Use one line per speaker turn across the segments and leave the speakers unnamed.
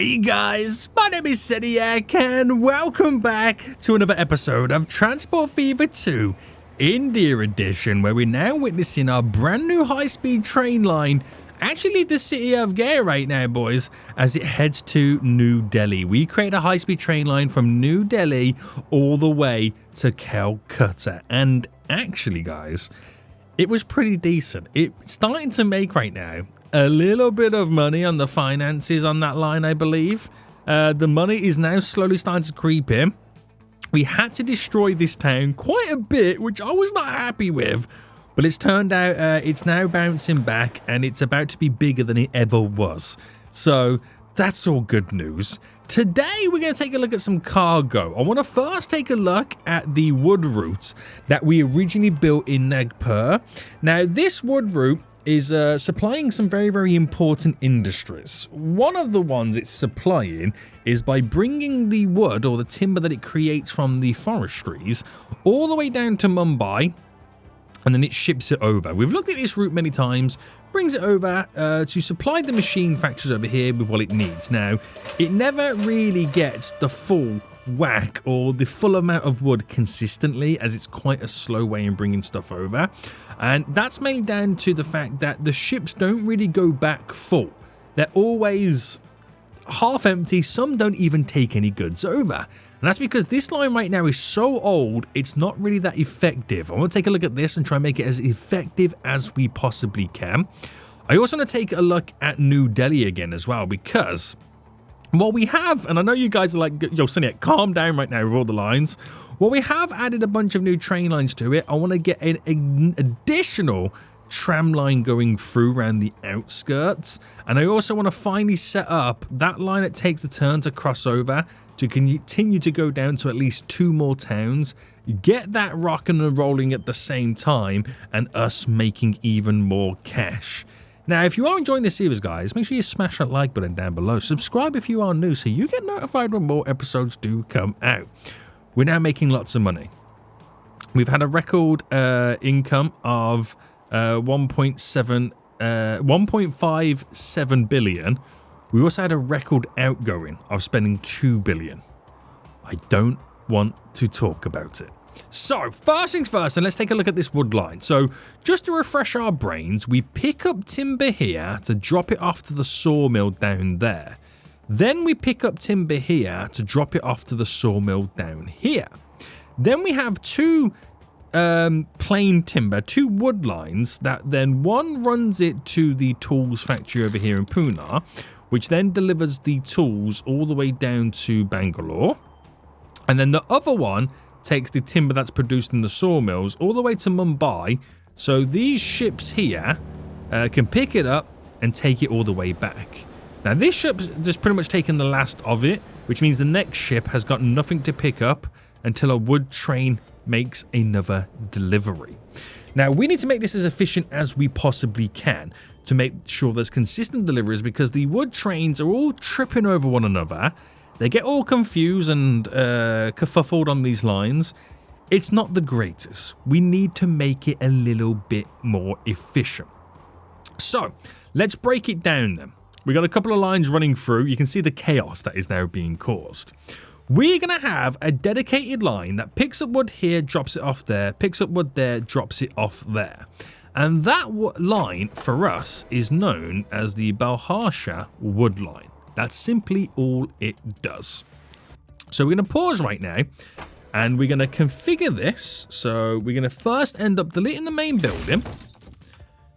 Howdy guys, my name is Seniac and welcome back to another episode of Transport Fever 2 India Edition, where we're now witnessing our brand new high-speed train line actually leave the city of Gaya right now, boys, as it heads to New Delhi. We create a high-speed train line from New Delhi all the way to Calcutta, and actually guys, it was pretty decent. It's starting to make right now a little bit of money on the finances on that line, I believe. The money is now slowly starting to creep in. We had to destroy this town quite a bit, which I was not happy with, but it's turned out it's now bouncing back and it's about to be bigger than it ever was. So that's all good news. Today we're going to take a look at some cargo. I want to first take a look at the wood route that we originally built in Nagpur. Now this wood route is supplying some very important industries. One of the ones it's supplying is by bringing the wood or the timber that it creates from the forestries all the way down to Mumbai, and then it ships it over. We've looked at this route many times, brings it over to supply the machine factories over here with what it needs. Now, it never really gets the full whack or the full amount of wood consistently, as it's quite a slow way in bringing stuff over, and that's mainly down to the fact that the ships don't really go back full. They're always half empty. Some don't even take any goods over, and that's because this line right now is so old it's not really that effective. I want to take a look at this and try and make it as effective as we possibly can. I also want to take a look at New Delhi again as well, because what we have, and I know you guys are like, yo, Seniac, calm down right now with all the lines. Well, we have added a bunch of new train lines to it. I want to get an additional tram line going through around the outskirts. And I also want to finally set up that line that takes a turn to cross over to continue to go down to at least 2 more towns, get that rocking and rolling at the same time, and us making even more cash. Now, if you are enjoying this series, guys, make sure you smash that like button down below. Subscribe if you are new so you get notified when more episodes do come out. We're now making lots of money. We've had a record income of 1.57 billion. We also had a record outgoing of spending 2 billion. I don't want to talk about it. So, first things first, and let's take a look at this wood line. So, just to refresh our brains, we pick up timber here to drop it off to the sawmill down there. Then we pick up timber here to drop it off to the sawmill down here. Then we have 2 plain timber, 2 wood lines, that then one runs it to the tools factory over here in Pune, which then delivers the tools all the way down to Bangalore. And then the other one takes the timber that's produced in the sawmills all the way to Mumbai, so these ships here can pick it up and take it all the way back. Now this ship's just pretty much taken the last of it, which means the next ship has got nothing to pick up until a wood train makes another delivery. Now we need to make this as efficient as we possibly can to make sure there's consistent deliveries, because the wood trains are all tripping over one another. They get all confused and kerfuffled on these lines. It's not the greatest. We need to make it a little bit more efficient. So let's break it down then. We got a couple of lines running through. You can see the chaos that is now being caused. We're going to have a dedicated line that picks up wood here, drops it off there, picks up wood there, drops it off there. And that line for us is known as the Balharsha wood line. That's simply all it does. So we're going to pause right now and we're going to configure this. So we're going to first end up deleting the main building.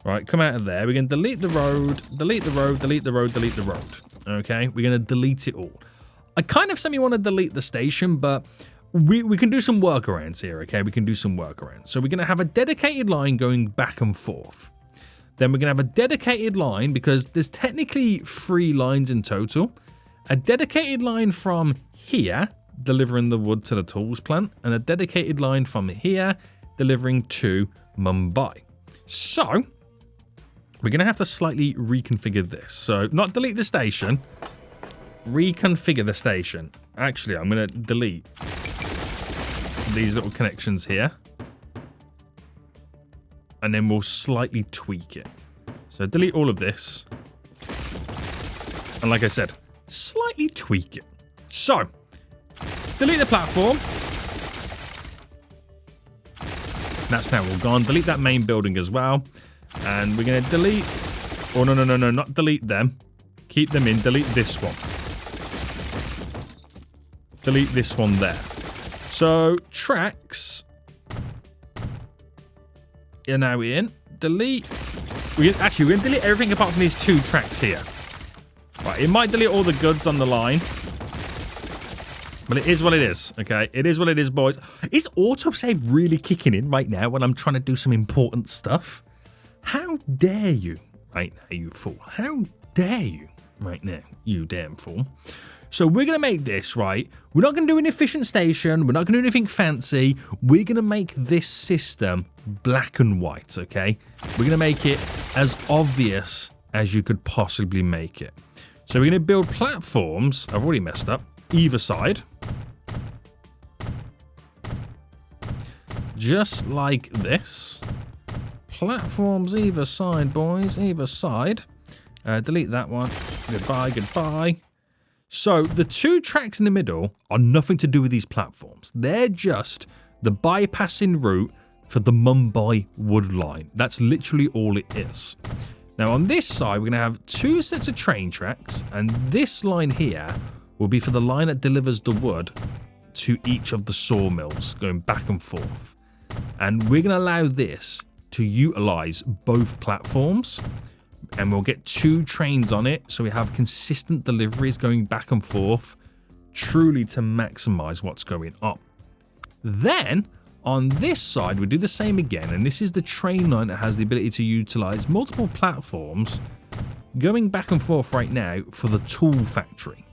Right, come out of there. We're going to delete the road, delete the road, delete the road, delete the road. Okay, we're going to delete it all. I kind of semi want to delete the station, but we can do some workarounds here, okay? We can do some workarounds. So we're going to have a dedicated line going back and forth. Then we're going to have a dedicated line, because there's technically 3 lines in total. A dedicated line from here, delivering the wood to the tools plant, and a dedicated line from here, delivering to Mumbai. So we're going to have to slightly reconfigure this. So not delete the station, reconfigure the station. Actually, I'm going to delete these little connections here, and then we'll slightly tweak it. So delete all of this. And like I said, slightly tweak it. So, delete the platform. That's now all gone. Delete that main building as well. And we're going to delete... Oh, no, not delete them. Keep them in. Delete this one. Delete this one there. So, tracks are now in. Delete... we're going to delete everything apart from these 2 tracks here. Right, it might delete all the goods on the line. But it is what it is, okay? It is what it is, boys. Is autosave really kicking in right now when I'm trying to do some important stuff? How dare you right now, you fool? How dare you right now, you damn fool? So we're going to make this, right? We're not going to do an efficient station. We're not going to do anything fancy. We're going to make this system black and white, okay? We're going to make it as obvious as you could possibly make it. So we're going to build platforms. I've already messed up. Either side. Just like this. Platforms either side, boys. Either side. Delete that one. Goodbye, goodbye. So the 2 tracks in the middle are nothing to do with these platforms. They're just the bypassing route for the Mumbai wood line. That's literally all it is. Now on this side, we're going to have 2 sets of train tracks. And this line here will be for the line that delivers the wood to each of the sawmills, going back and forth. And we're going to allow this to utilize both platforms. And we'll get 2 trains on it, so we have consistent deliveries going back and forth, truly to maximize what's going on. Then, on this side, we do the same again, and this is the train line that has the ability to utilize multiple platforms going back and forth right now for the tool factory.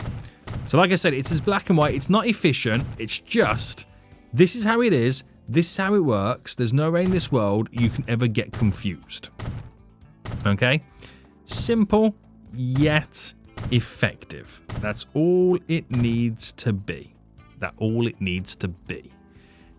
So like I said, it's as black and white. It's not efficient. It's just, this is how it is. This is how it works. There's no way in this world you can ever get confused. Okay? Simple, yet effective. That's all it needs to be. That's all it needs to be.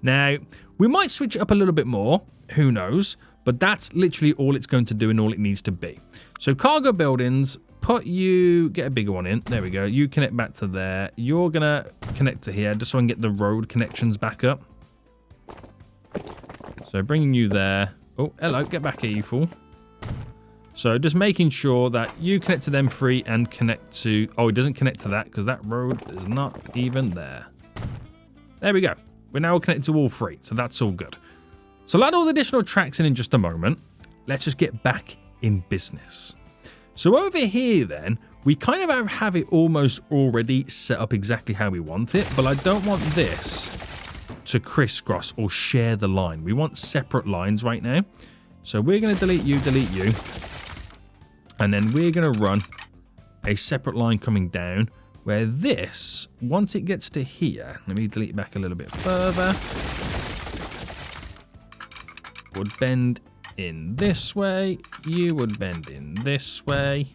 Now, we might switch it up a little bit more. Who knows? But that's literally all it's going to do and all it needs to be. So cargo buildings, get a bigger one in. There we go. You connect back to there. You're going to connect to here just so I can get the road connections back up. So bringing you there. Oh, hello. Get back here, you fool. So just making sure that you connect to them 3 and connect to... Oh, it doesn't connect to that because that road is not even there. There we go. We're now connected to all 3, so that's all good. So I'll add all the additional tracks in just a moment. Let's just get back in business. So over here then, we kind of have it almost already set up exactly how we want it, but I don't want this to crisscross or share the line. We want separate lines right now. So we're going to delete you. And then we're going to run a separate line coming down where this, once it gets to here, let me delete back a little bit further, would bend in this way. You would bend in this way.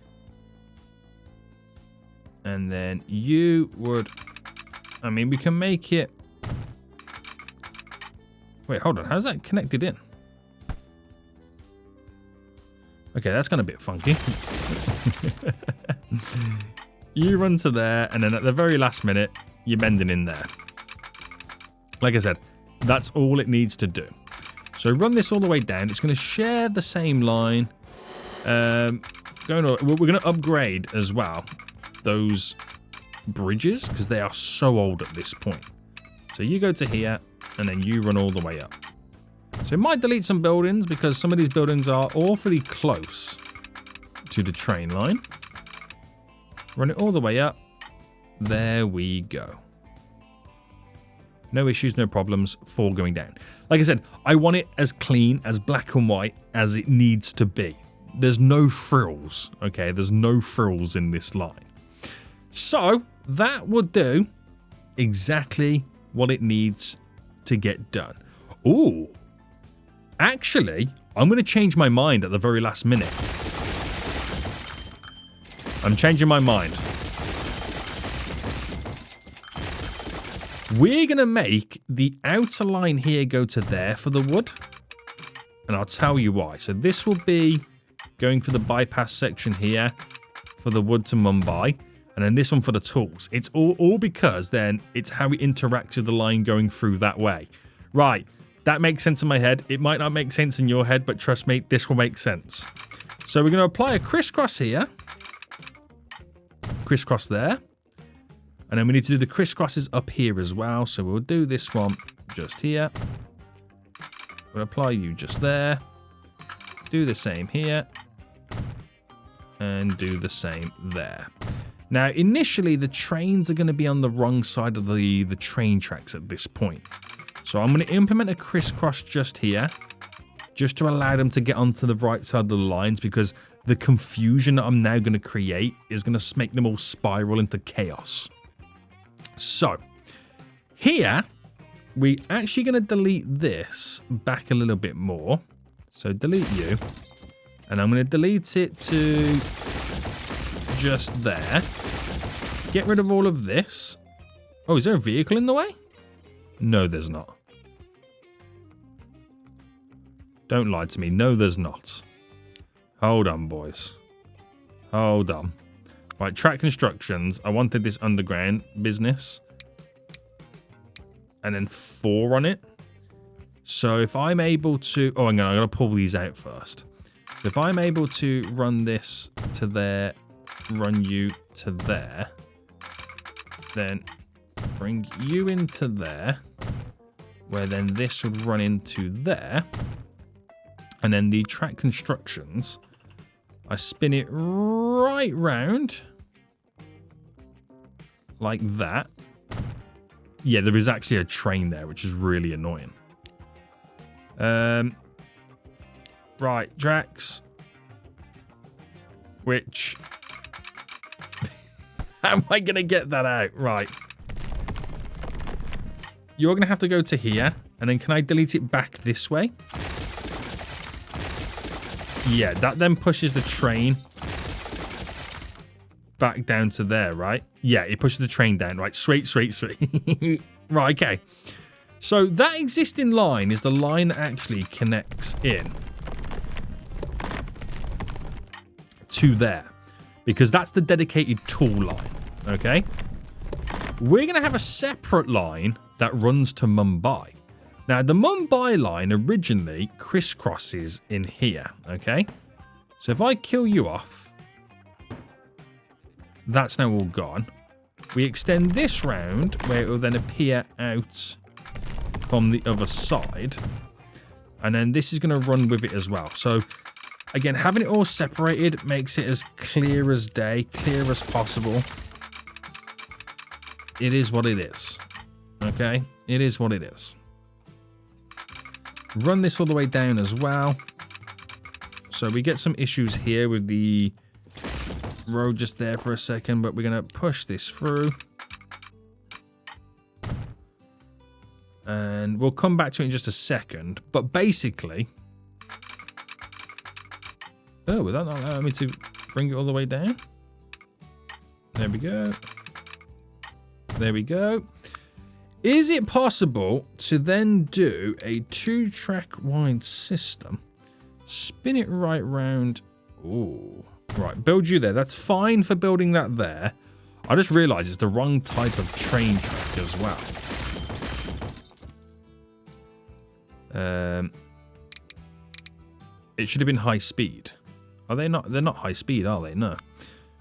And then you would, I mean, we can make it. Wait, hold on. How's that connected in? Okay, that's gone a bit funky. You run to there, and then at the very last minute, you're bending in there. Like I said, that's all it needs to do. So run this all the way down. It's going to share the same line. We're going to upgrade as well those bridges because they are so old at this point. So you go to here, and then you run all the way up. So it might delete some buildings because some of these buildings are awfully close to the train line. Run it all the way up. There we go. No issues, no problems for going down. Like I said, I want it as clean, as black and white as it needs to be. There's no frills, okay? There's no frills in this line. So that would do exactly what it needs to get done. Ooh. Actually, I'm going to change my mind at the very last minute. I'm changing my mind. We're going to make the outer line here go to there for the wood. And I'll tell you why. So this will be going for the bypass section here for the wood to Mumbai. And then this one for the tools. It's all because then it's how it interacts with the line going through that way. Right. That makes sense in my head. It might not make sense in your head, but trust me, this will make sense. So we're going to apply a crisscross here. Crisscross there. And then we need to do the crisscrosses up here as well. So we'll do this one just here. We'll apply you just there. Do the same here. And do the same there. Now, initially, the trains are going to be on the wrong side of the train tracks at this point. So I'm going to implement a crisscross just here. Just to allow them to get onto the right side of the lines. Because the confusion that I'm now going to create is going to make them all spiral into chaos. So, here, we're actually going to delete this back a little bit more. So, delete you. And I'm going to delete it to just there. Get rid of all of this. Oh, is there a vehicle in the way? No, there's not. Don't lie to me. No, there's not. Hold on, boys. Hold on. Right, track constructions. I wanted this underground business. And then 4 on it. So if I'm able to... Oh, I'm going to pull these out first. So if I'm able to run this to there, run you to there, then bring you into there, where then this would run into there. And then the track constructions, I spin it right round like that. Yeah, there is actually a train there, which is really annoying. Right, tracks. Which... How am I going to get that out? Right. You're going to have to go to here. And then can I delete it back this way? Yeah, that then pushes the train back down to there, right? Yeah, it pushes the train down. Right, straight. Right, okay. So that existing line is the line that actually connects in to there. Because that's the dedicated tool line, okay? We're going to have a separate line that runs to Mumbai. Now, the Mumbai line originally crisscrosses in here, okay? So if I kill you off, that's now all gone. We extend this round where it will then appear out from the other side. And then this is going to run with it as well. So, again, having it all separated makes it as clear as day, clear as possible. It is what it is, okay? It is what it is. Run this all the way down as well. So we get some issues here with the road just there for a second, but we're going to push this through. And we'll come back to it in just a second. But basically... Oh, would that not allow me to bring it all the way down? There we go. There we go. Is it possible to then do a 2-track wide system? Spin it right round. Ooh. Right, build you there. That's fine for building that there. I just realised it's the wrong type of train track as well. It should have been high speed. Are they not? They're not high speed, are they? No.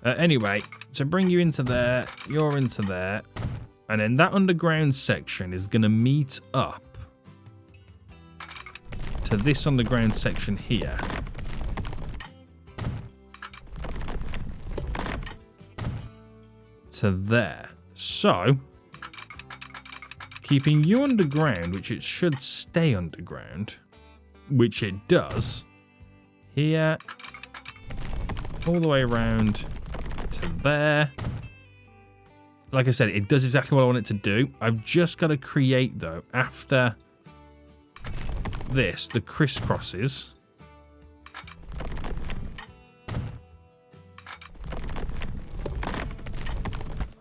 Anyway, so bring you into there. You're into there. And then that underground section is going to meet up to this underground section here. To there. So, keeping you underground, which it should stay underground, which it does, here, all the way around to there. Like I said, it does exactly what I want it to do. I've just got to create, though, after this, the crisscrosses.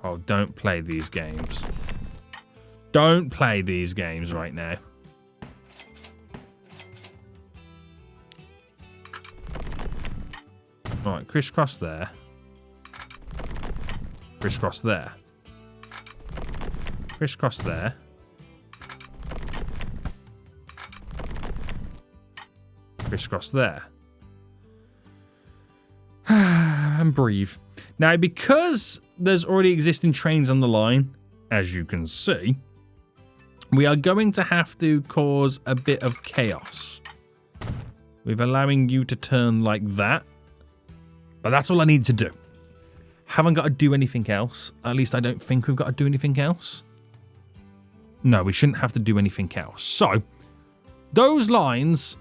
Oh, don't play these games. Don't play these games right now. Right, crisscross there. Crisscross there. Crisscross there. Crisscross there. And breathe. Now, because there's already existing trains on the line, as you can see, we are going to have to cause a bit of chaos with allowing you to turn like that. But that's all I need to do. Haven't got to do anything else. At least I don't think we've got to do anything else. No, we shouldn't have to do anything else. So, those lines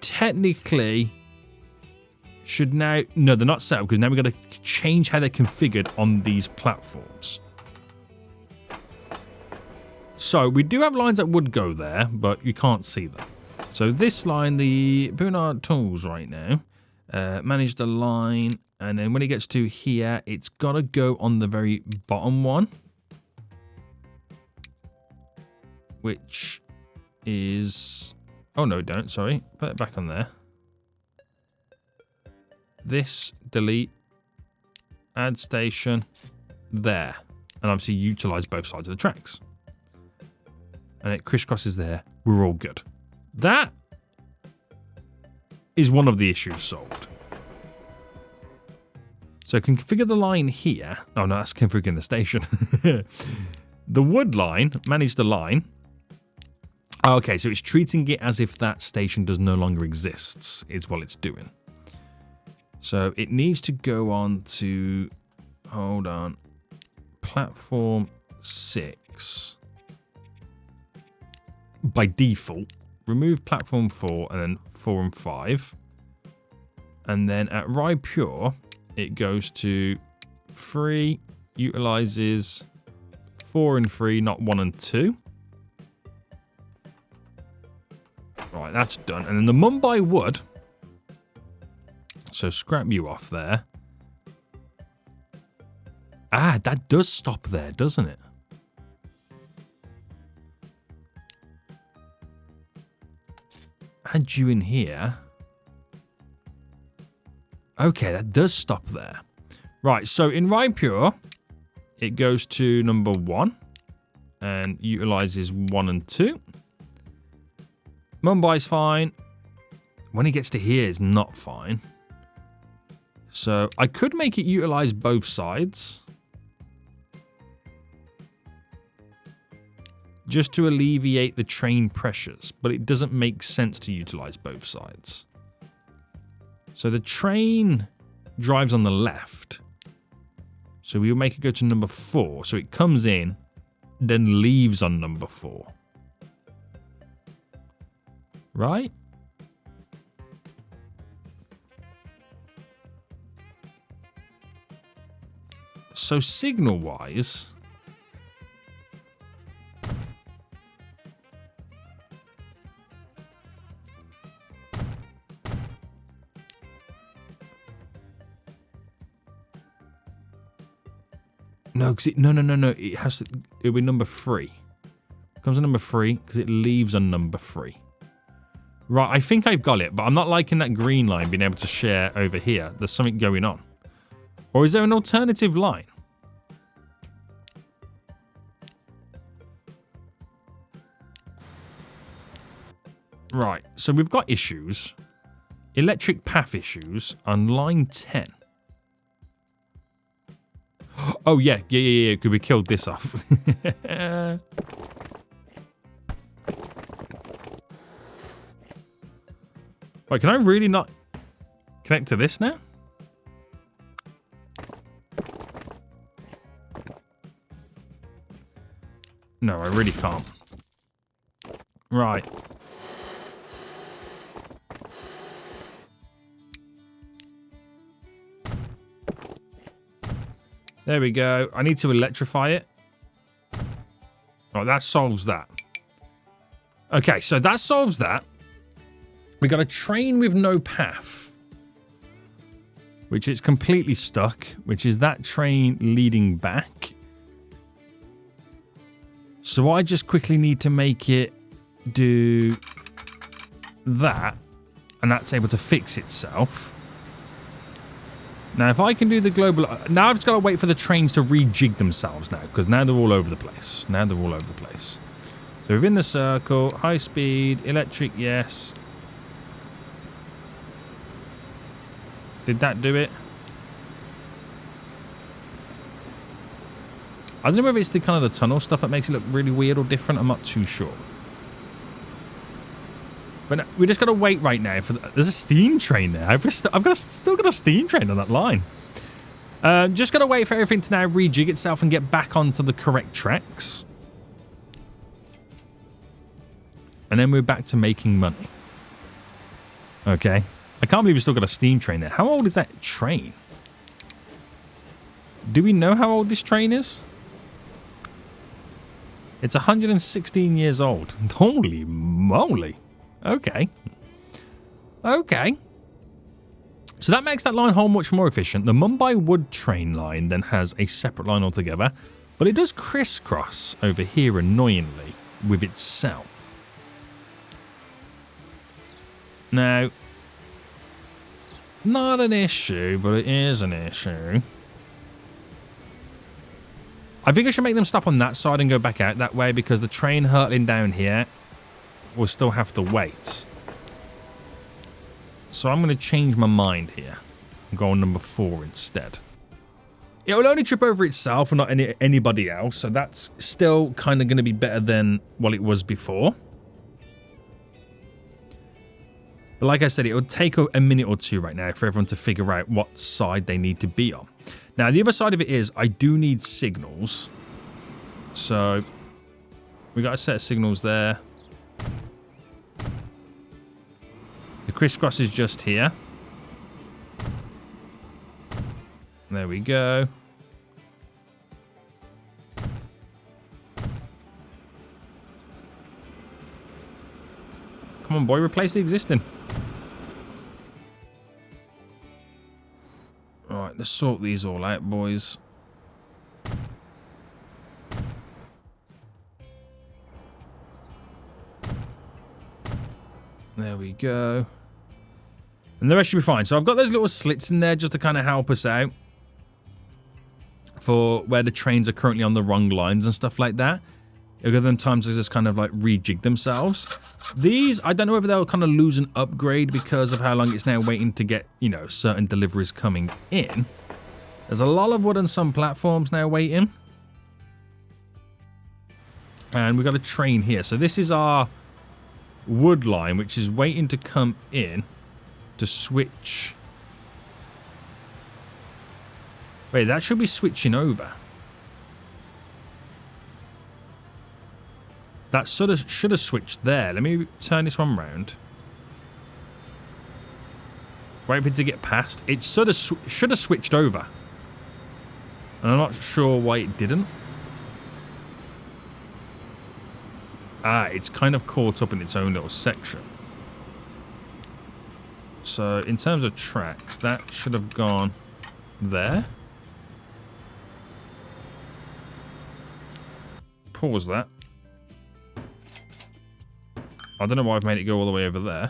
technically should now... No, they're not set up because now we've got to change how they're configured on these platforms. So, we do have lines that would go there, but you can't see them. So, this line, the Bernard tools right now, manage the line, and then when it gets to here, it's got to go on the very bottom one, which is... Oh, no, don't. Sorry. Put it back on there. This, delete, add station, there. And obviously utilize both sides of the tracks. And it crisscrosses there. We're all good. That is one of the issues solved. So configure the line here. Oh, no, that's configuring the station. The wood line, manage the line. Oh, okay, so it's treating it as if that station does no longer exist, is what it's doing. So it needs to go on to, hold on, platform 6. By default, remove platform 4 and then 4 and 5. And then at Ride Pure, it goes to 3, utilizes 4 and 3, not 1 and 2. Right, that's done. And then the Mumbai wood. So scrap you off there. Ah, that does stop there, doesn't it? Add you in here. Okay, that does stop there. Right, so in Ride Pure, it goes to number 1 and utilizes 1 and 2. Mumbai's fine. When it gets to here, it's not fine. So I could make it utilize both sides. Just to alleviate the train pressures. But it doesn't make sense to utilize both sides. So the train drives on the left. So we'll make it go to number 4. So it comes in, then leaves on number 4. Right? So signal-wise... No, because no. It has to... It'll be number 3. It comes on number 3 because it leaves on number 3. Right, I think I've got it, but I'm not liking that green line being able to share over here. There's something going on. Or is there an alternative line? Right, so we've got issues. Electric path issues on line 10. Oh, yeah, because we killed this off. Wait, can I really not connect to this now? No, I really can't. Right. There we go. I need to electrify it. Oh, that solves that. Okay, so that solves that. We got a train with no path, which is completely stuck, which is that train leading back. So I just quickly need to make it do that, and that's able to fix itself. Now, if I can do the global... Now I've just got to wait for the trains to rejig themselves now, because now they're all over the place. Now they're all over the place. So within the circle, high speed, electric, yes. Did that do it? I don't know whether it's the kind of the tunnel stuff that makes it look really weird or different. I'm not too sure. But we just got to wait right now for... There's a steam train there. I've still got a steam train on that line. Just got to wait for everything to now rejig itself and get back onto the correct tracks. And then we're back to making money. Okay. I can't believe we've still got a steam train there. How old is that train? Do we know how old this train is? It's 116 years old. Holy moly. Okay. Okay. So that makes that line whole much more efficient. The Mumbai Wood train line then has a separate line altogether, but it does crisscross over here annoyingly with itself. Now, not an issue, but it is an issue. I think I should make them stop on that side and go back out that way, because the train hurtling down here will still have to wait. So I'm going to change my mind here and go on number 4 instead. It will only trip over itself and not anybody else, so that's still kind of going to be better than what it was before. But like I said, it would take a minute or two right now for everyone to figure out what side they need to be on. Now, the other side of it is I do need signals. So we got a set of signals there. The crisscross is just here. There we go. Come on, boy, replace the existing. Alright, let's sort these all out, boys. There we go. And the rest should be fine. So I've got those little slits in there just to kind of help us out for where the trains are currently on the wrong lines and stuff like that. It'll give them time to just kind of like rejig themselves. These, I don't know whether they'll kind of lose an upgrade because of how long it's now waiting to get, you know, certain deliveries coming in. There's a lot of wood on some platforms now waiting. And we've got a train here. So this is our wood line, which is waiting to come in to switch. Wait, that should be switching over. That should have switched there. Let me turn this one round. Wait for it to get past. It should have switched over. And I'm not sure why it didn't. Ah, it's kind of caught up in its own little section. So, in terms of tracks, that should have gone there. Pause that. I don't know why I've made it go all the way over there.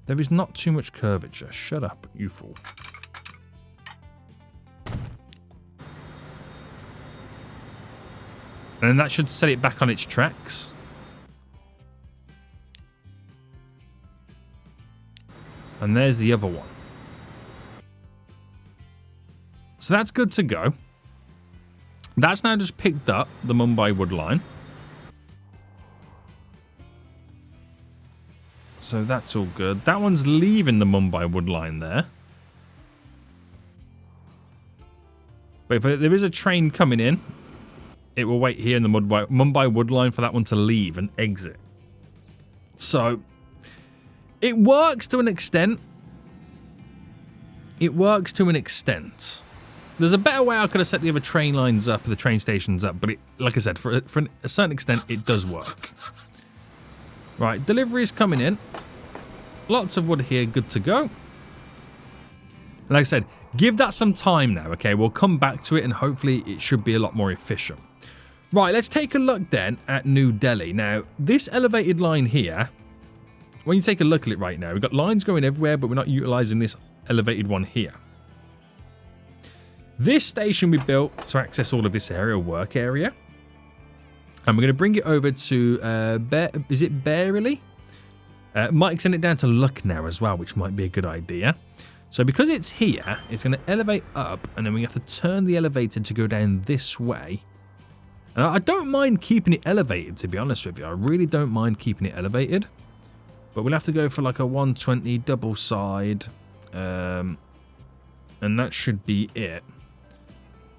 There is not too much curvature. Shut up, you fool. And then that should set it back on its tracks. And there's the other one. So that's good to go. That's now just picked up the Mumbai Wood line. So that's all good. That one's leaving the Mumbai Wood line there. But if there is a train coming in, it will wait here in the Mumbai Wood line for that one to leave and exit. So it works to an extent. It works to an extent. There's a better way I could have set the other train lines up, the train stations up, but it, like I said, for a certain extent, it does work. Right, deliveries coming in. Lots of wood here, good to go. Like I said, give that some time now, okay? We'll come back to it and hopefully it should be a lot more efficient. Right, let's take a look then at New Delhi. Now, this elevated line here when you take a look at it right now, we've got lines going everywhere, but we're not utilizing this elevated one here. This station we built to access all of this area, work area. And we're going to bring it over to, is it Barely? Might extend it down to Lucknow as well, which might be a good idea. So because it's here, it's going to elevate up, and then we have to turn the elevator to go down this way. And I don't mind keeping it elevated, to be honest with you. I really don't mind keeping it elevated. But we'll have to go for like a 120 double side. And that should be it.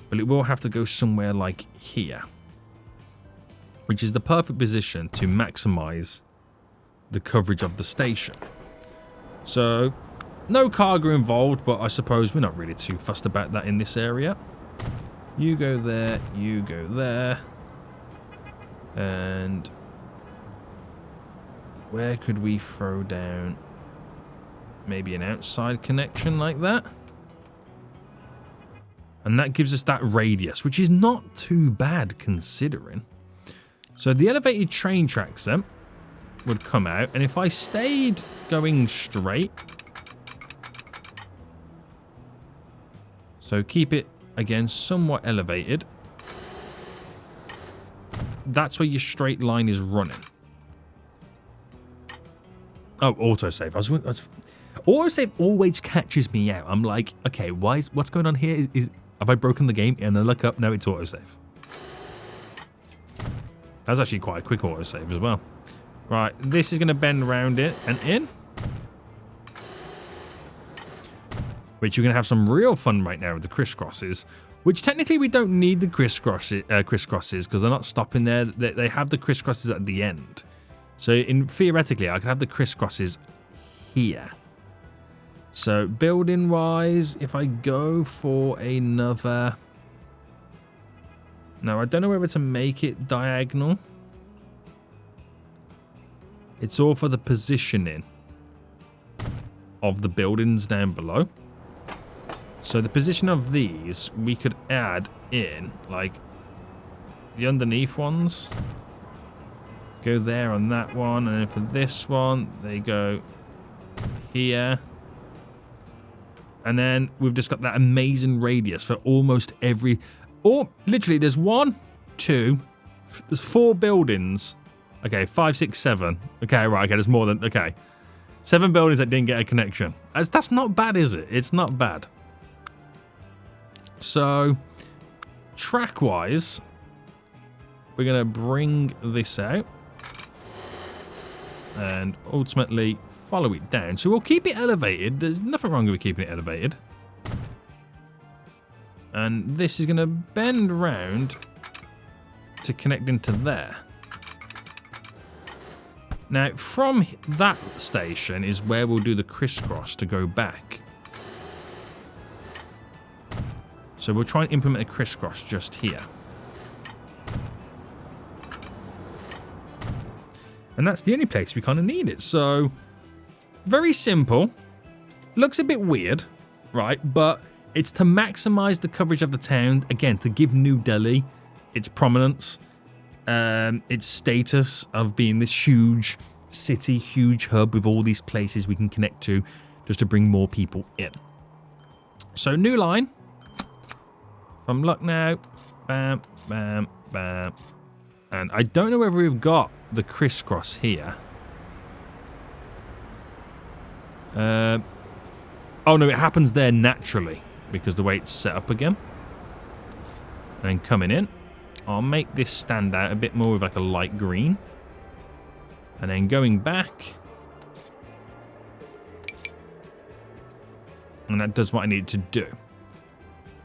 But it will have to go somewhere like here. Which is the perfect position to maximize the coverage of the station. So, no cargo involved, but I suppose we're not really too fussed about that in this area. You go there, you go there. And where could we throw down maybe an outside connection like that? And that gives us that radius, which is not too bad considering. So the elevated train tracks then would come out, and if I stayed going straight, so keep it again somewhat elevated, that's where your straight line is running. Oh, autosave. Autosave always catches me out. I'm like, okay, what's going on here? Have I broken the game? And I look up, no, it's autosave. That's actually quite a quick autosave as well. Right, this is going to bend around it and in. Which you're going to have some real fun right now with the crisscrosses. Which technically we don't need the crisscrosses because they're not stopping there. They have the crisscrosses at the end. So theoretically, I could have the crisscrosses here. So building wise, if I go for another... Now, I don't know whether to make it diagonal. It's all for the positioning of the buildings down below. So the position of these, we could add in, like, the underneath ones. Go there on that one, and then for this one, they go here. And then we've just got that amazing radius for almost every... Or, literally, there's 1, 2, there's 4 buildings. Okay, 5, 6, 7. Okay, right, okay, there's more than... Okay. 7 buildings that didn't get a connection. That's not bad, is it? It's not bad. So, track-wise, we're going to bring this out. And ultimately follow it down. So we'll keep it elevated. There's nothing wrong with keeping it elevated. And this is going to bend around to connect into there. Now, from that station is where we'll do the crisscross to go back. So we'll try and implement a crisscross just here. And that's the only place we kind of need it. So, very simple. Looks a bit weird, right? But it's to maximize the coverage of the town. Again, to give New Delhi its prominence, its status of being this huge city, huge hub with all these places we can connect to just to bring more people in. So, new line. From Lucknow. Bam, bam, bam. And I don't know whether we've got the crisscross here. Oh no, it happens there naturally because the way it's set up again. And coming in, I'll make this stand out a bit more with like a light green. And then going back. And that does what I need to do.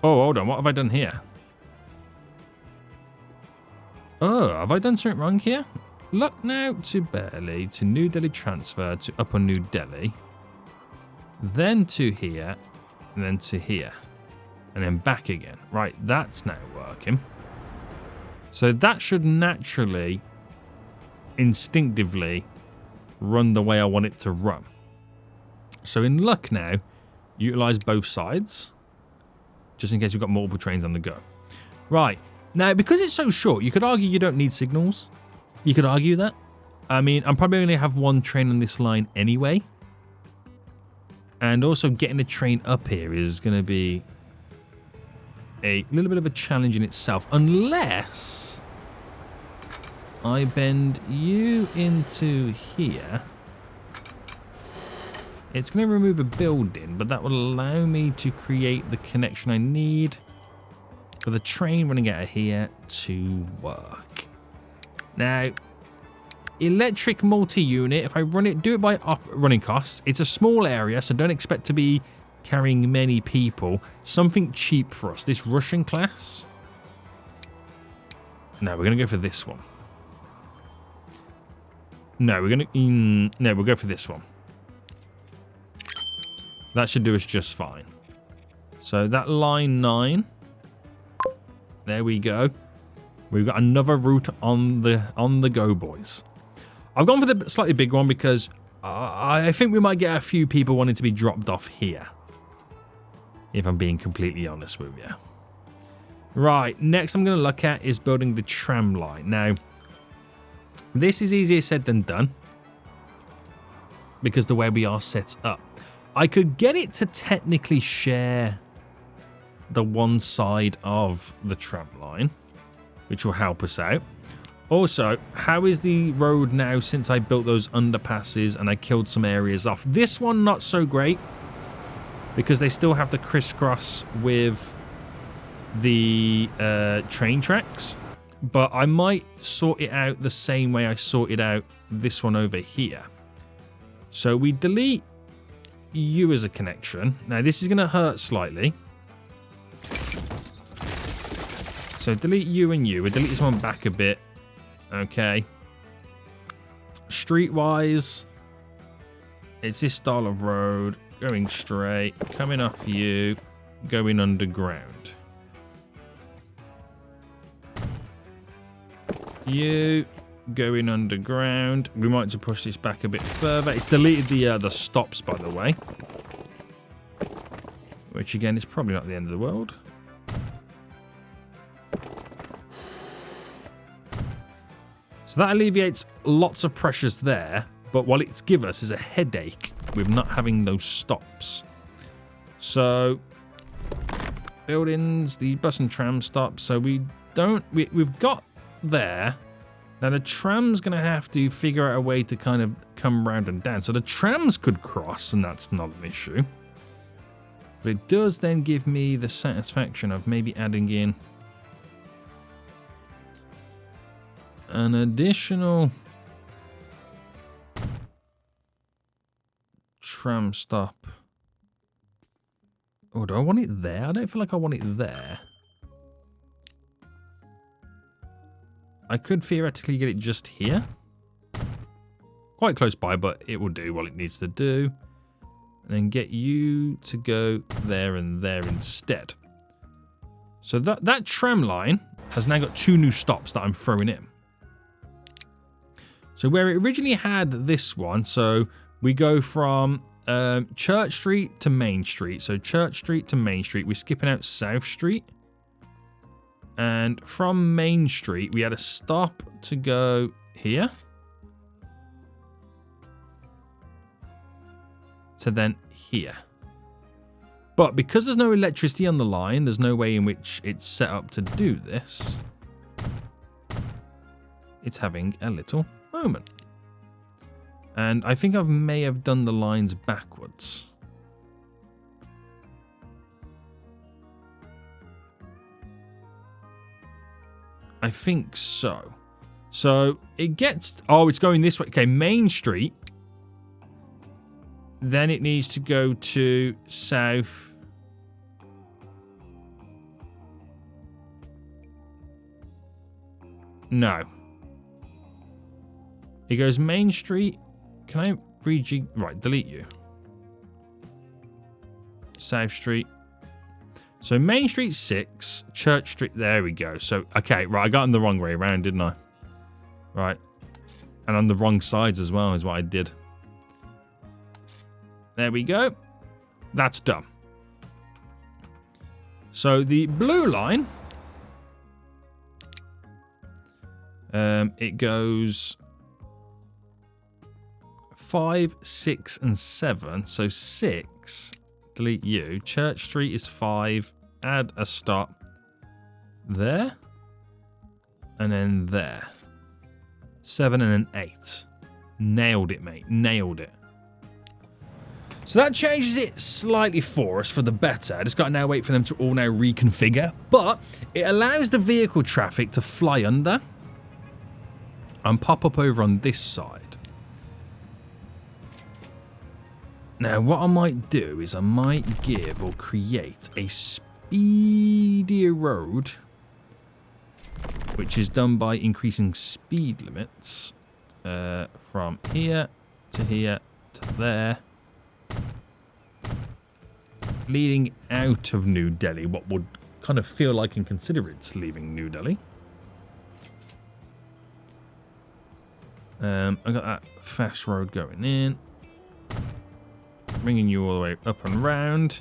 Oh, hold on, what have I done here? Oh, have I done something wrong here? Lucknow to Barely, to New Delhi transfer, to Upper New Delhi. Then to here, and then to here. And then back again. Right, that's now working. So that should naturally, instinctively, run the way I want it to run. So in Lucknow, utilize both sides. Just in case we've got multiple trains on the go. Right. Now, because it's so short, you could argue you don't need signals. You could argue that. I mean, I'm probably going to have one train on this line anyway. And also getting a train up here is going to be a little bit of a challenge in itself. Unless I bend you into here. It's going to remove a building, but that will allow me to create the connection I need for the train running out of here to work. Now, electric multi-unit, if I run it, do it by running costs. It's a small area, so don't expect to be carrying many people. Something cheap for us. This Russian class. No, we're going to go for this one. No, we're going to... no, we'll go for this one. That should do us just fine. So that line 9. There we go. We've got another route on the go, boys. I've gone for the slightly big one because I think we might get a few people wanting to be dropped off here. If I'm being completely honest with you. Right, next I'm going to look at is building the tram line. Now, this is easier said than done. Because the way we are set up. I could get it to technically share the one side of the tram line. Which will help us out. Also, how is the road now since I built those underpasses and I killed some areas off? This one, not so great. Because they still have the crisscross with the train tracks. But I might sort it out the same way I sorted out this one over here. So we delete you as a connection. Now, this is going to hurt slightly. So delete you and you. We'll delete this one back a bit. Okay. Streetwise, it's this style of road. Going straight. Coming off you. Going underground. You. Going underground. We might just push this back a bit further. It's deleted the stops, by the way. Which, again, is probably not the end of the world. So that alleviates lots of pressures there, but what it's give us is a headache with not having those stops. So, buildings, the bus and tram stops, so we've got there. Now the tram's going to have to figure out a way to kind of come round and down. So the trams could cross, and that's not an issue. But it does then give me the satisfaction of maybe adding in an additional tram stop. Oh, do I want it there? I don't feel like I want it there. I could theoretically get it just here. Quite close by, but it will do what it needs to do. And then get you to go there and there instead. So that tram line has now got 2 new stops that I'm throwing in. So where it originally had this one, so we go from Church Street to Main Street. So Church Street to Main Street. We're skipping out South Street. And from Main Street, we had a stop to go here. To then here. But because there's no electricity on the line, there's no way in which it's set up to do this. It's having a little moment. And I think I may have done the lines backwards. I think so. So it gets... Oh, it's going this way. Okay, Main Street. Then it needs to go to South. No. It goes Main Street. Can I rejig? Right, delete you. South Street. So Main Street 6, Church Street. There we go. So, okay, right. I got them the wrong way around, didn't I? Right. And on the wrong sides as well is what I did. There we go. That's done. So the blue line. It goes 5, 6, and 7. So 6, delete you. Church Street is 5. Add a stop there. And then there. 7 and an 8. Nailed it, mate. Nailed it. So that changes it slightly for us for the better. I just got to now wait for them to all now reconfigure. But it allows the vehicle traffic to fly under and pop up over on this side. Now, what I might do is I might give or create a speedier road, which is done by increasing speed limits from here to there, leading out of New Delhi, what would kind of feel like and consider it's leaving New Delhi. I got that fast road going in, bringing you all the way up and round.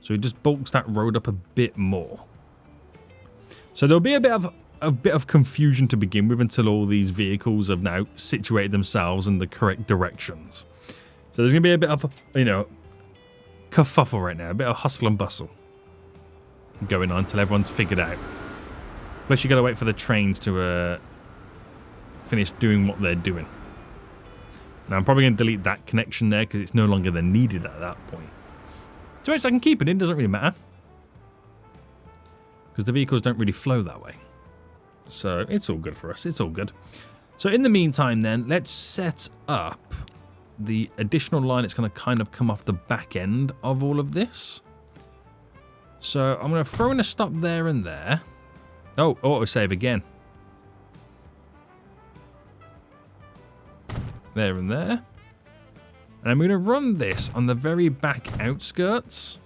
So it just bulks that road up a bit more. So there'll be a bit of confusion to begin with until all these vehicles have now situated themselves in the correct directions. So there's going to be a bit of, you know, kerfuffle right now, a bit of hustle and bustle going on until everyone's figured out. Plus you got to wait for the trains to finish doing what they're doing. Now I'm probably going to delete that connection there because it's no longer then needed at that point. So I can keep it in, doesn't really matter. Because the vehicles don't really flow that way. So it's all good for us, it's all good. So in the meantime then, let's set up the additional line that's going to kind of come off the back end of all of this. So I'm going to throw in a stop there and there. Oh, autosave again. There and there. And I'm going to run this on the very back outskirts.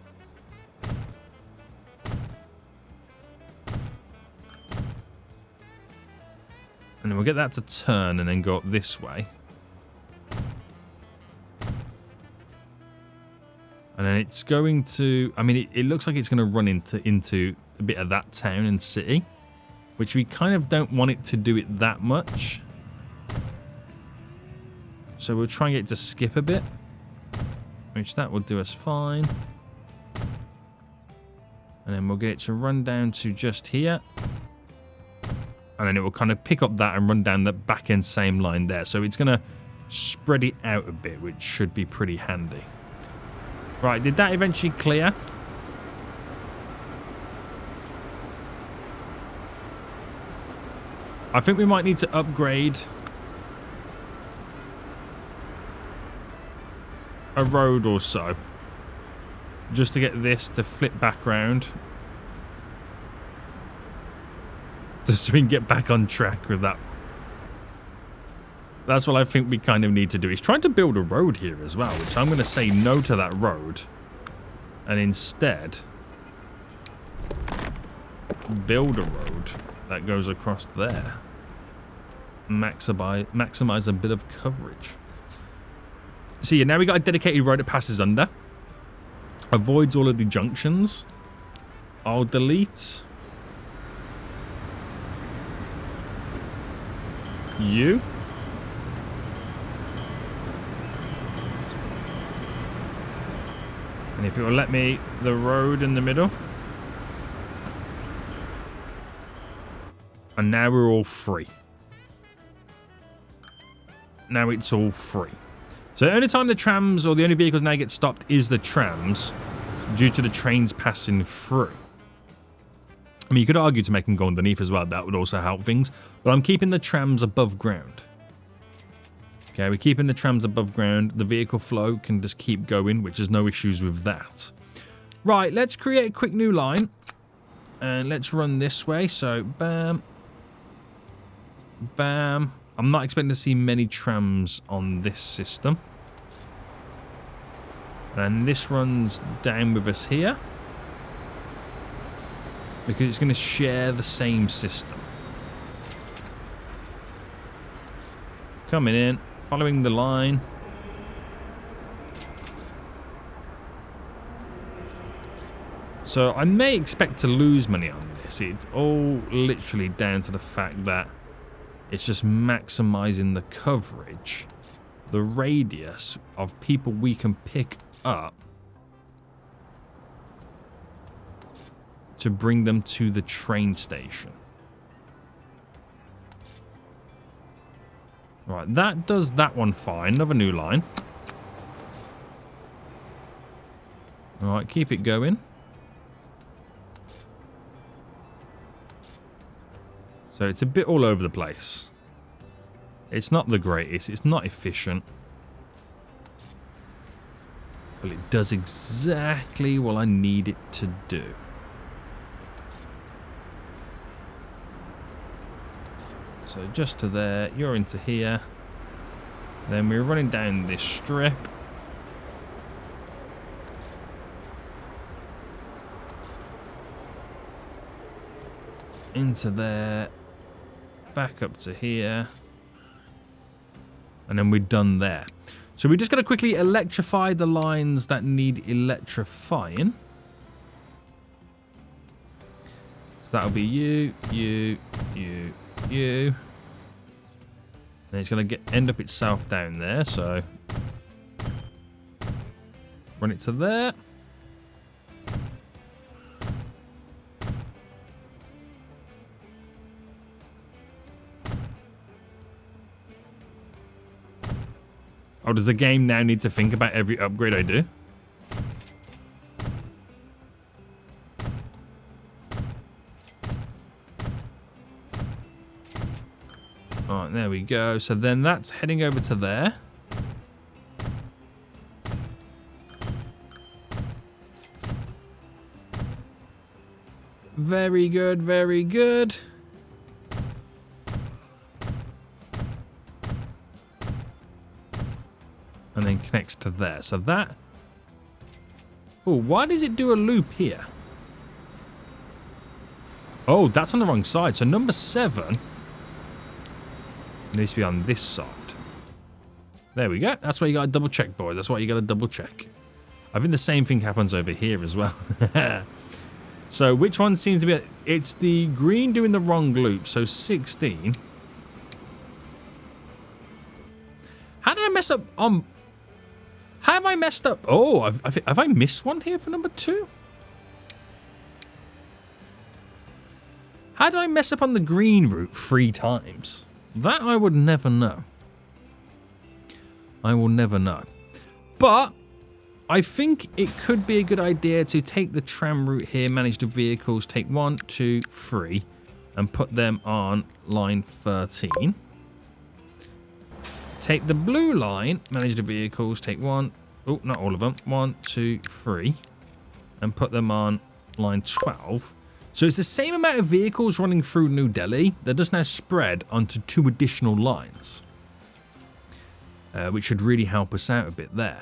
And then we'll get that to turn and then go up this way. And then it's going to, I mean, it looks like it's going to run into a bit of that town and city, which we kind of don't want it to do it that much. So we'll try and get it to skip a bit, which that will do us fine. And then we'll get it to run down to just here. And then it will kind of pick up that and run down the back end same line there. So it's going to spread it out a bit, which should be pretty handy. Right, did that eventually clear? I think we might need to upgrade a road or so just to get this to flip back round. Just so we can get back on track with that. That's what I think we kind of need to do. He's trying to build a road here as well, which I'm going to say no to that road. And instead, build a road that goes across there. Maximize a bit of coverage. So yeah, now we got a dedicated road that passes under. Avoids all of the junctions. I'll delete you. And if it will let me, the road in the middle. And now we're all free. Now it's all free. So the only time the trams or the only vehicles now get stopped is the trams due to the trains passing through. I mean, you could argue to make them go underneath as well. That would also help things. But I'm keeping the trams above ground. Okay, we're keeping the trams above ground. The vehicle flow can just keep going, which is no issues with that. Right, let's create a quick new line. And let's run this way. So, bam. Bam. I'm not expecting to see many trams on this system. And this runs down with us here. Because it's going to share the same system. Coming in. Following the line. So I may expect to lose money on this. It's all literally down to the fact that it's just maximizing the coverage the radius of people we can pick up to bring them to the train station. Right, that does that one fine. Another new line. Alright, keep it going. So it's a bit all over the place. It's not the greatest. It's not efficient. But it does exactly what I need it to do. So just to there, you're into here. Then we're running down this strip. Into there. Back up to here. And then we're done there. So we're just going to quickly electrify the lines that need electrifying. So that'll be you. And it's going to end up itself down there, so run it to there. Oh, does the game now need to think about every upgrade I do? Alright, there we go. So then that's heading over to there. Very good, very good. And then connects to there. So that... Oh, why does it do a loop here? Oh, that's on the wrong side. So number 7 needs to be on this side. There we go. That's why you got to double check, boys. That's why you got to double check. I think the same thing happens over here as well. So which one seems to be... It's the green doing the wrong loop. So 16. How did I mess up on... How have I messed up? Oh, have I missed one here for number 2? How did I mess up on the green route 3 times? That I would never know. I will never know. But I think it could be a good idea to take the tram route here, manage the vehicles, take 1, 2, 3, and put them on line 13. Take the blue line, manage the vehicles, take 1, oh, not all of them, 1, 2, 3, and put them on line 12. So it's the same amount of vehicles running through New Delhi that does now spread onto 2 additional lines, which should really help us out a bit there.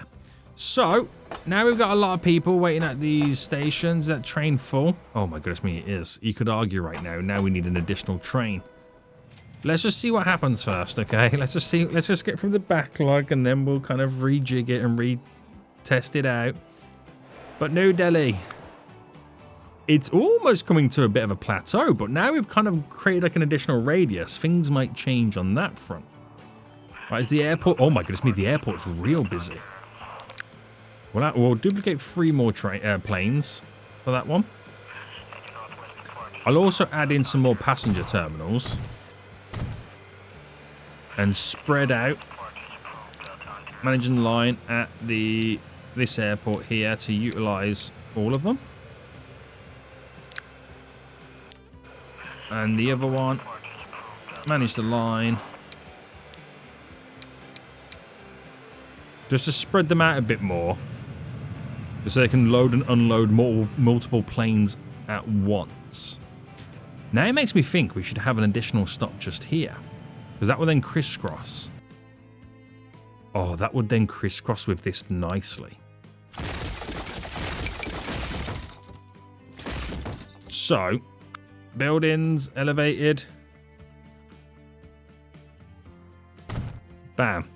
So now we've got a lot of people waiting at these stations. That train full? Oh my goodness me, it is. You could argue right now. Now we need an additional train. Let's just see what happens first, okay? Let's just get through the backlog and then we'll kind of rejig it and retest it out. But New Delhi, it's almost coming to a bit of a plateau, but now we've kind of created like an additional radius. Things might change on that front. Right, is the airport... Oh my goodness me, the airport's real busy. We'll duplicate 3 more planes for that one. I'll also add in some more passenger terminals. And spread out, managing the line at this airport here to utilize all of them. And the other one, manage the line. Just to spread them out a bit more. So they can load and unload multiple planes at once. Now it makes me think we should have an additional stop just here. Because that would then crisscross. Oh, that would then crisscross with this nicely. So, buildings, elevated. Bam.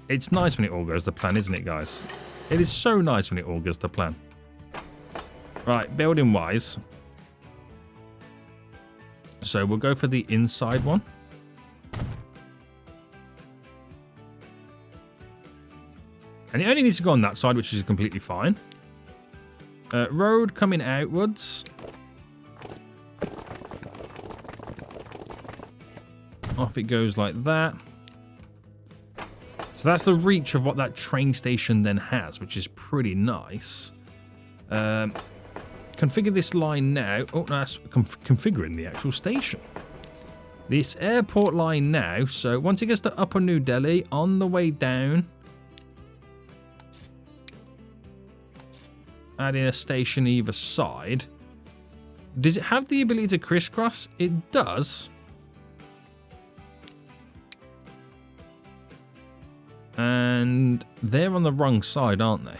It's nice when it all goes to plan, isn't it, guys? It is so nice when it all goes to plan. Right, building-wise... So we'll go for the inside one. And it only needs to go on that side, which is completely fine. Road coming outwards. Off it goes like that. So that's the reach of what that train station then has, which is pretty nice. Configure this line now. Oh, no, that's configuring the actual station. This airport line now. So once it gets to Upper New Delhi, on the way down, adding a station either side. Does it have the ability to crisscross? It does. And they're on the wrong side, aren't they?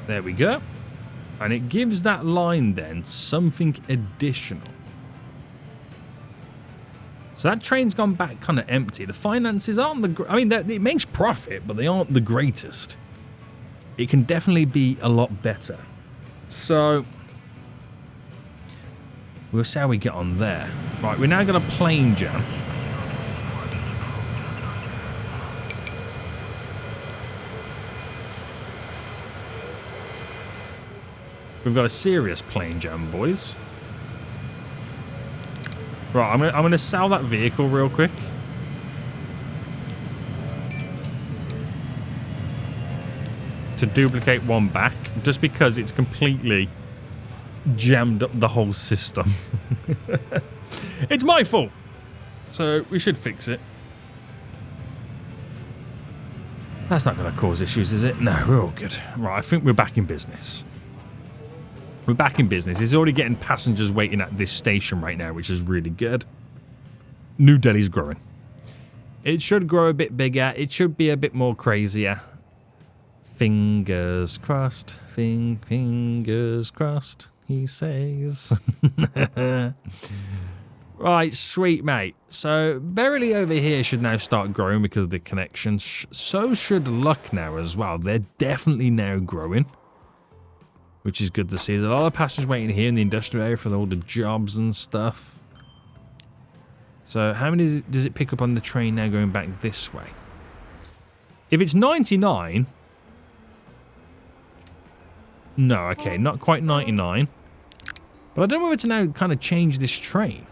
There we go. And it gives that line then something additional. So that train's gone back kind of empty. The finances aren't the... I mean, it makes profit, but they aren't the greatest. It can definitely be a lot better. So we'll see how we get on there. Right, we're now got a plane jam. We've got a serious plane jam, boys. Right, I'm gonna sell that vehicle real quick. To duplicate one back, just because it's completely jammed up the whole system. It's my fault. So we should fix it. That's not going to cause issues, is it? No, we're all good. Right, I think we're back in business. We're back in business. It's already getting passengers waiting at this station right now, which is really good. New Delhi's growing. It should grow a bit bigger. It should be a bit more crazier. Fingers crossed. Fingers crossed, he says. Right, sweet, mate. So, Beryley over here should now start growing because of the connections. So should Lucknow as well. They're definitely now growing, which is good to see. There's a lot of passengers waiting here in the industrial area for all the jobs and stuff. So, how many does it pick up on the train now going back this way? If it's 99... No, okay, not quite 99. But I don't know whether to now kind of change this train.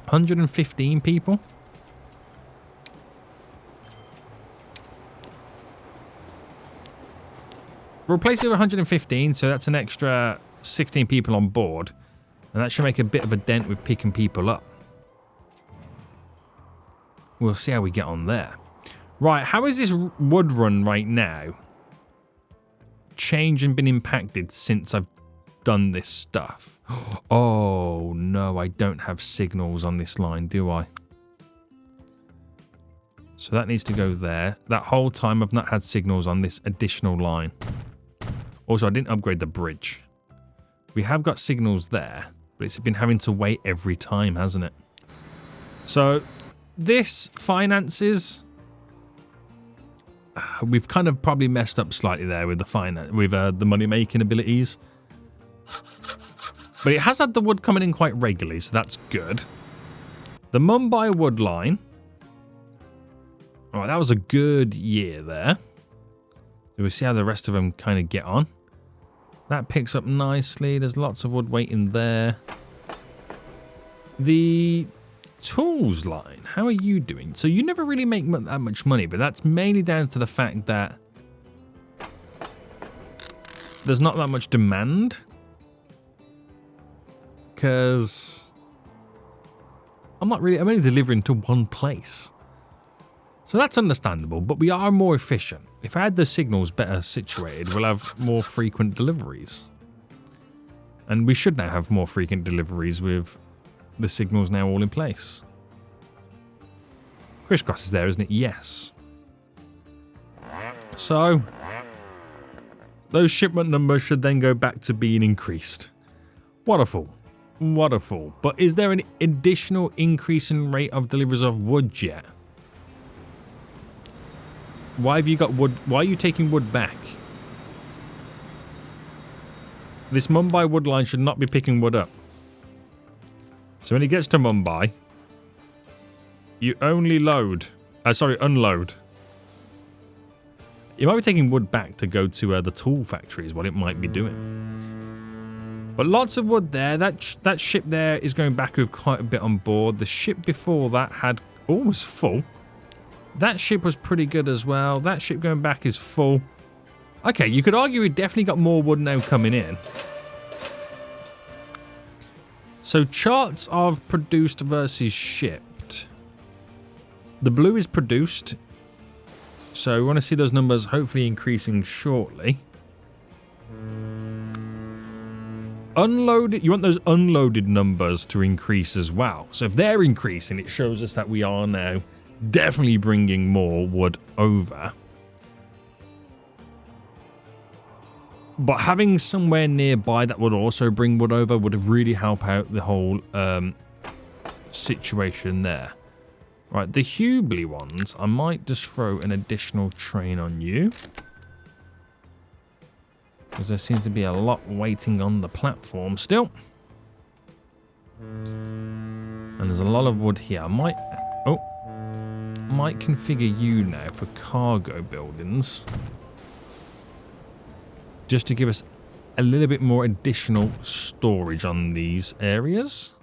115 people. Replace it with 115, so that's an extra 16 people on board. And that should make a bit of a dent with picking people up. We'll see how we get on there. Right, how is this wood run right now changed and been impacted since I've done this stuff? Oh no, I don't have signals on this line, do I? So that needs to go there. That whole time I've not had signals on this additional line. Also, I didn't upgrade the bridge. We have got signals there, but it's been having to wait every time, hasn't it? So this finances... We've kind of probably messed up slightly there with the money-making abilities. But it has had the wood coming in quite regularly, so that's good. The Mumbai wood line. Alright, that was a good year there. We'll see how the rest of them kind of get on. That picks up nicely. There's lots of wood waiting there. The tools line, how are you doing? So you never really make that much money, but that's mainly down to the fact that there's not that much demand. Because I'm only delivering to one place. So that's understandable, but we are more efficient. If I had the signals better situated, we'll have more frequent deliveries. And we should now have more frequent deliveries with the signals now all in place. Crisscross is there, isn't it? Yes. So, those shipment numbers should then go back to being increased. Wonderful. Wonderful. But is there an additional increase in rate of deliveries of wood yet? Why have you got wood? Why are you taking wood back? This Mumbai wood line should not be picking wood up. So when it gets to Mumbai, you only load. Unload. You might be taking wood back to go to the tool factory is what it might be doing. But lots of wood there. That ship there is going back with quite a bit on board. The ship before that had almost full. That ship was pretty good as well. That ship going back is full. Okay, you could argue we definitely got more wood now coming in. So charts of produced versus shipped. The blue is produced. So we want to see those numbers hopefully increasing shortly. Unloaded, you want those unloaded numbers to increase as well. So if they're increasing, it shows us that we are now definitely bringing more wood over. But having somewhere nearby that would also bring wood over would really help out the whole situation there. Right, the Hubli ones, I might just throw an additional train on you. Because there seems to be a lot waiting on the platform still. And there's a lot of wood here. I might configure you now for cargo buildings. Just to give us a little bit more additional storage on these areas.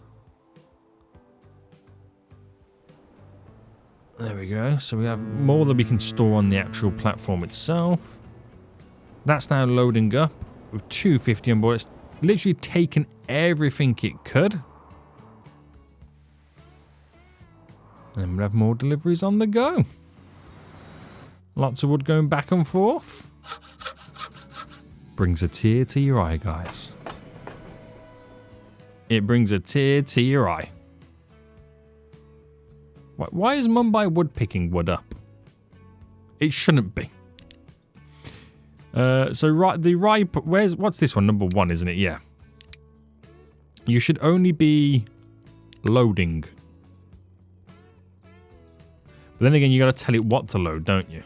There we go. So we have more that we can store on the actual platform itself. That's now loading up with 250 on board. It's literally taken everything it could. And we'll have more deliveries on the go. Lots of wood going back and forth. Brings a tear to your eye, guys. It brings a tear to your eye. Why is Mumbai wood picking wood up? It shouldn't be. What's this one? Number 1, isn't it? Yeah. You should only be loading. But then again, you got to tell it what to load, don't you?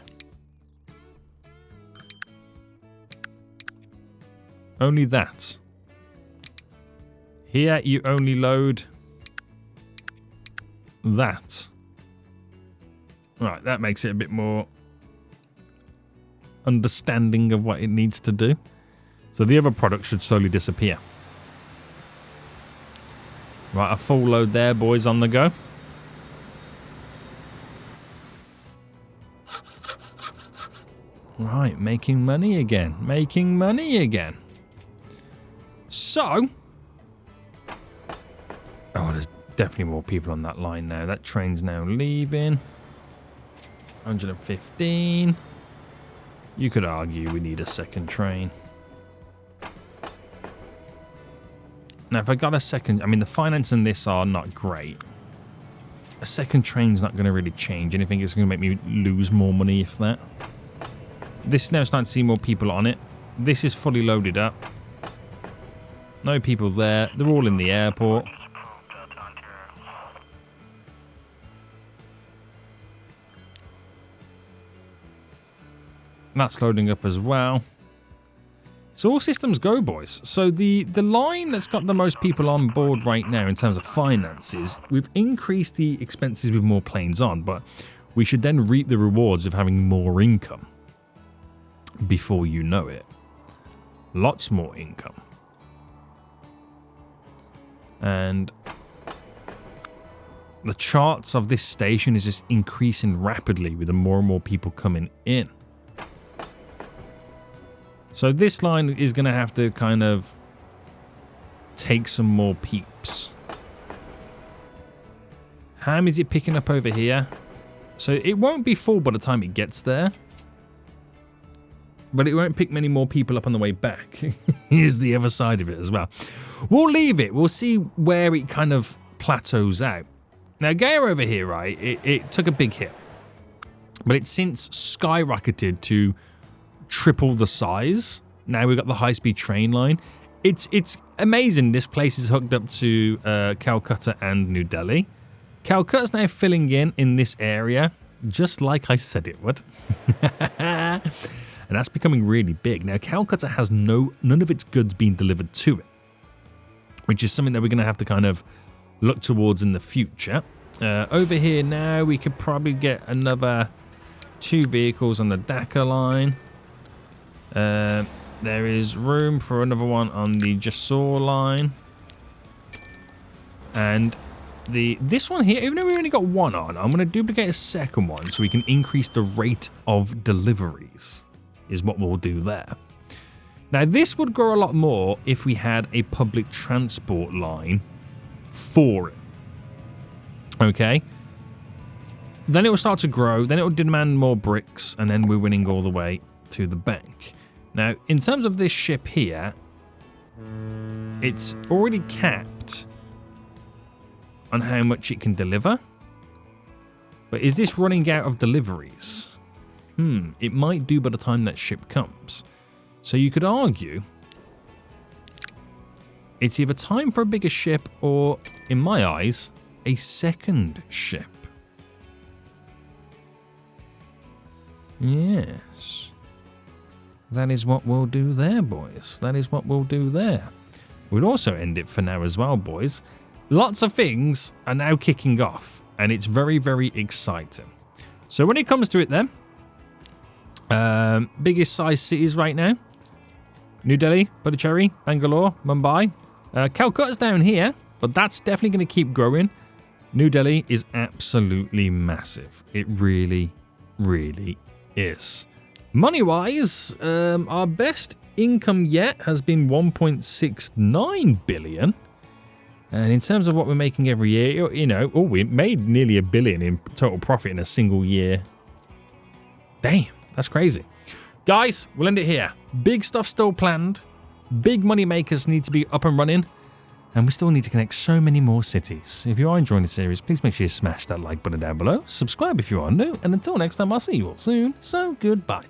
Only that. Here, you only load that. Right, that makes it a bit more understanding of what it needs to do. So the other product should slowly disappear. Right, a full load there, boys, on the go. Right, making money again. Making money again. So... oh, there's definitely more people on that line now. That train's now leaving. 115. You could argue we need a second train. Now, if I got a second... I mean, the finance in this are not great. A second train's not going to really change anything. It's going to make me lose more money, if that. This is now starting to see more people on it. This is fully loaded up. No people there. They're all in the airport. That's loading up as well. So all systems go, boys. So the line that's got the most people on board right now in terms of finances, we've increased the expenses with more planes on, but we should then reap the rewards of having more income. Before you know it. Lots more income. And the charts of this station is just increasing rapidly with the more and more people coming in. So this line is going to have to kind of take some more peeps. How is it picking up over here? So it won't be full by the time it gets there. But it won't pick many more people up on the way back. Here's the other side of it as well. We'll leave it. We'll see where it kind of plateaus out. Now, Gaia over here, right, it took a big hit. But it's since skyrocketed to triple the size. Now we've got the high-speed train line. It's amazing. This place is hooked up to Calcutta and New Delhi. Calcutta's now filling in this area, just like I said it would. And that's becoming really big. Now, Calcutta has none of its goods being delivered to it, which is something that we're going to have to kind of look towards in the future. Over here now, we could probably get another 2 vehicles on the Dakar line. There is room for another one on the Jasor line. And this one here, even though we only got one on, I'm going to duplicate a second one so we can increase the rate of deliveries, is what we'll do there. Now, this would grow a lot more if we had a public transport line for it. Okay? Then it will start to grow, then it will demand more bricks, and then we're winning all the way to the bank. Now, in terms of this ship here, it's already capped on how much it can deliver. But is this running out of deliveries? It might do by the time that ship comes. So you could argue it's either time for a bigger ship or, in my eyes, a second ship. Yes. That is what we'll do there, boys. That is what we'll do there. We'll also end it for now as well, boys. Lots of things are now kicking off, and it's very, very exciting. So when it comes to it then, biggest size cities right now: New Delhi, Puducherry, Bangalore, Mumbai. Calcutta's down here, but that's definitely going to keep growing. New Delhi is absolutely massive. It really, really is. Money-wise, our best income yet has been 1.69 billion. And in terms of what we're making every year, you know, we made nearly $1 billion in total profit in a single year. Damn, that's crazy. Guys, we'll end it here. Big stuff still planned. Big money makers need to be up and running. And we still need to connect so many more cities. If you are enjoying the series, please make sure you smash that like button down below. Subscribe if you are new. And until next time, I'll see you all soon. So goodbye.